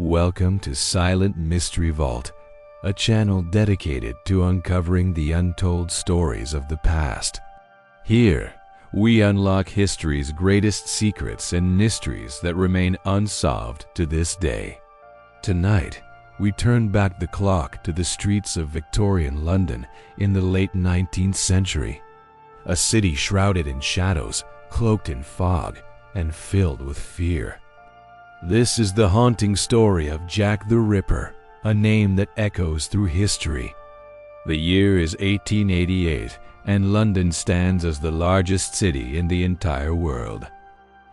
Welcome to Silent Mystery Vault, a channel dedicated to uncovering the untold stories of the past. Here, we unlock history's greatest secrets and mysteries that remain unsolved to this day. Tonight, we turn back the clock to the streets of Victorian London in the late 19th century, a city shrouded in shadows, cloaked in fog, and filled with fear. This is the haunting story of Jack the Ripper, a name that echoes through history. The year is 1888, and London stands as the largest city in the entire world.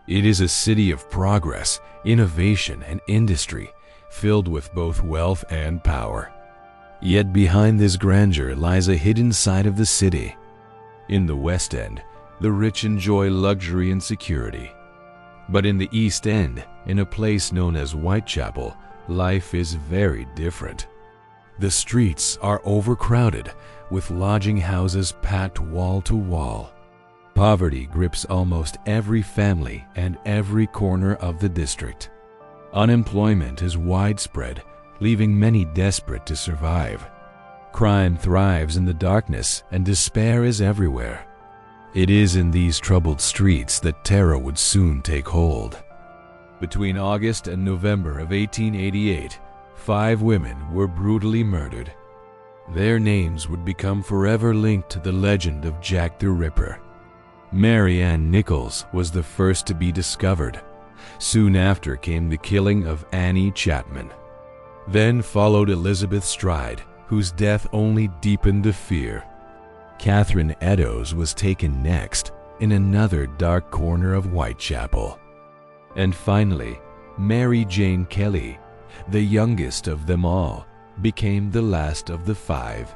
It is a city of progress, innovation, and industry, filled with both wealth and power. Yet behind this grandeur lies a hidden side of the city. In the West End, the rich enjoy luxury and security. But in the East End, in a place known as Whitechapel, life is very different. The streets are overcrowded, with lodging houses packed wall to wall. Poverty grips almost every family and every corner of the district. Unemployment is widespread, leaving many desperate to survive. Crime thrives in the darkness, and despair is everywhere. It is in these troubled streets that terror would soon take hold. Between August and November of 1888, 5 women were brutally murdered. Their names would become forever linked to the legend of Jack the Ripper. Mary Ann Nichols was the first to be discovered. Soon after came the killing of Annie Chapman. Then followed Elizabeth Stride, whose death only deepened the fear. Catherine Eddowes was taken next, in another dark corner of Whitechapel. And finally, Mary Jane Kelly, the youngest of them all, became the last of the 5.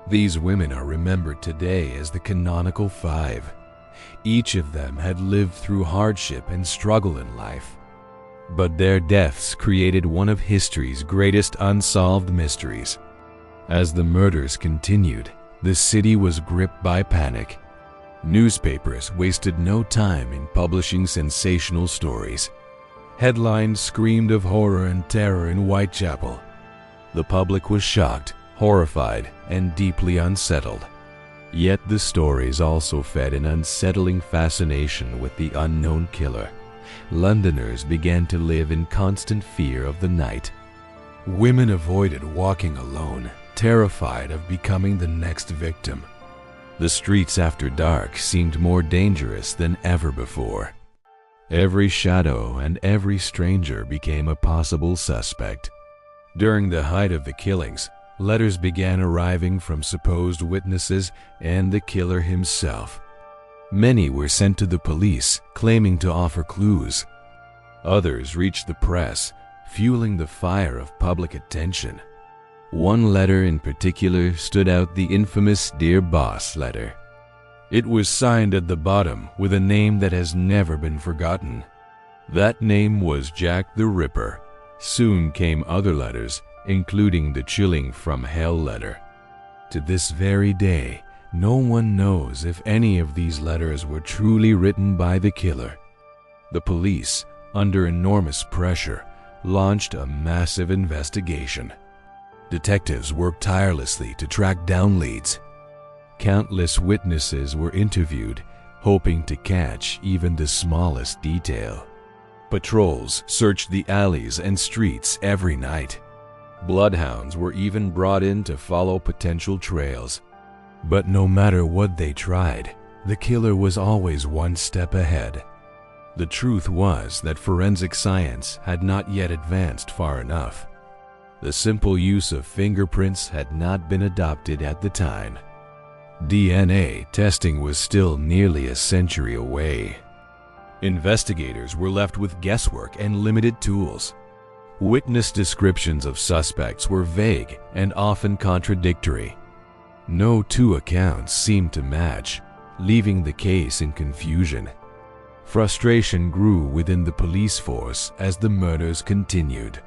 These women are remembered today as the canonical 5. Each of them had lived through hardship and struggle in life. But their deaths created one of history's greatest unsolved mysteries. As the murders continued, the city was gripped by panic. Newspapers wasted no time in publishing sensational stories. Headlines screamed of horror and terror in Whitechapel. The public was shocked, horrified, and deeply unsettled. Yet the stories also fed an unsettling fascination with the unknown killer. Londoners began to live in constant fear of the night. Women avoided walking alone, terrified of becoming the next victim. The streets after dark seemed more dangerous than ever before. Every shadow and every stranger became a possible suspect. During the height of the killings, letters began arriving from supposed witnesses and the killer himself. Many were sent to the police, claiming to offer clues. Others reached the press, fueling the fire of public attention. One letter in particular stood out, the infamous Dear Boss letter. It was signed at the bottom with a name that has never been forgotten. That name was Jack the Ripper. Soon came other letters, including the chilling From Hell letter. To this very day, no one knows if any of these letters were truly written by the killer. The police, under enormous pressure, launched a massive investigation. Detectives worked tirelessly to track down leads. Countless witnesses were interviewed, hoping to catch even the smallest detail. Patrols searched the alleys and streets every night. Bloodhounds were even brought in to follow potential trails. But no matter what they tried, the killer was always one step ahead. The truth was that forensic science had not yet advanced far enough. The simple use of fingerprints had not been adopted at the time. DNA testing was still nearly a century away. Investigators were left with guesswork and limited tools. Witness descriptions of suspects were vague and often contradictory. No 2 accounts seemed to match, leaving the case in confusion. Frustration grew within the police force as the murders continued.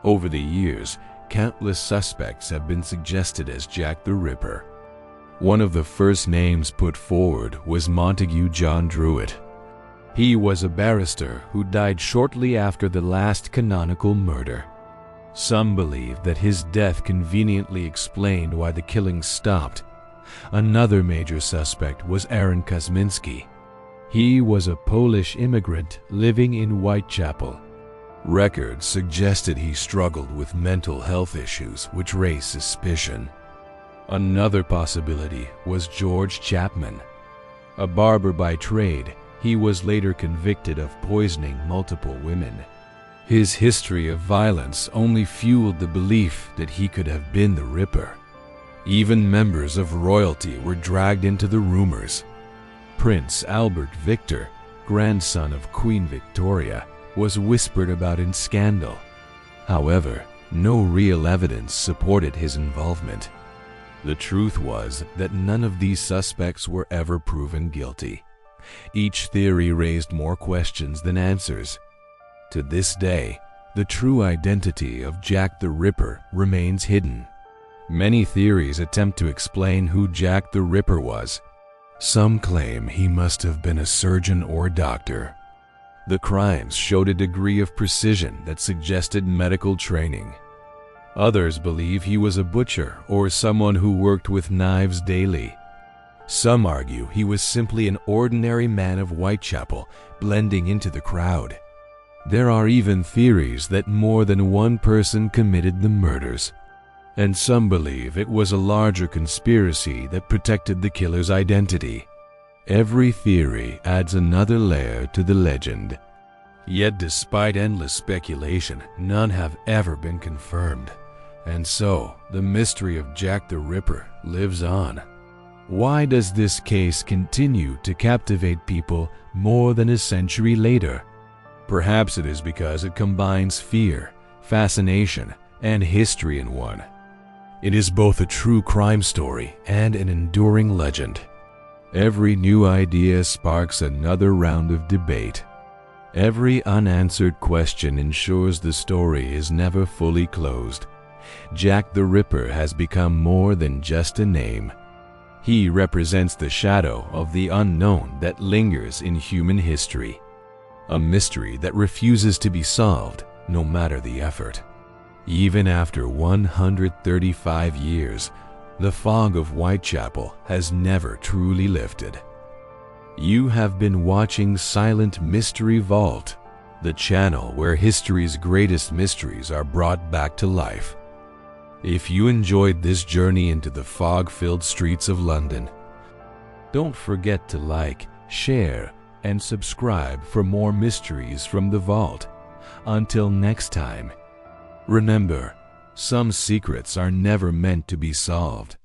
Over the years, countless suspects have been suggested as Jack the Ripper. One of the first names put forward was Montague John Druitt. He was a barrister who died shortly after the last canonical murder. Some believe that his death conveniently explained why the killings stopped. Another major suspect was Aaron Kosminski. He was a Polish immigrant living in Whitechapel. Records suggested he struggled with mental health issues, which raised suspicion. Another possibility was George Chapman. A barber by trade, he was later convicted of poisoning multiple women. His history of violence only fueled the belief that he could have been the Ripper. Even members of royalty were dragged into the rumors. Prince Albert Victor, grandson of Queen Victoria, was whispered about in scandal. However, no real evidence supported his involvement. The truth was that none of these suspects were ever proven guilty. Each theory raised more questions than answers. To this day, the true identity of Jack the Ripper remains hidden. Many theories attempt to explain who Jack the Ripper was. Some claim he must have been a surgeon or doctor. The crimes showed a degree of precision that suggested medical training. Others believe he was a butcher or someone who worked with knives daily. Some argue he was simply an ordinary man of Whitechapel, blending into the crowd. There are even theories that more than one person committed the murders, and some believe it was a larger conspiracy that protected the killer's identity. Every theory adds another layer to the legend. Yet despite endless speculation, none have ever been confirmed. And so, the mystery of Jack the Ripper lives on. Why does this case continue to captivate people more than a century later? Perhaps it is because it combines fear, fascination, and history in one. It is both a true crime story and an enduring legend. Every new idea sparks another round of debate. Every unanswered question ensures the story is never fully closed. Jack the Ripper has become more than just a name. He represents the shadow of the unknown that lingers in human history. A mystery that refuses to be solved, no matter the effort. Even after 135 years, the fog of Whitechapel has never truly lifted. You have been watching Silent Mystery Vault, the channel where history's greatest mysteries are brought back to life. If you enjoyed this journey into the fog-filled streets of London, don't forget to like, share, and subscribe for more mysteries from the vault. Until next time, remember, some secrets are never meant to be solved.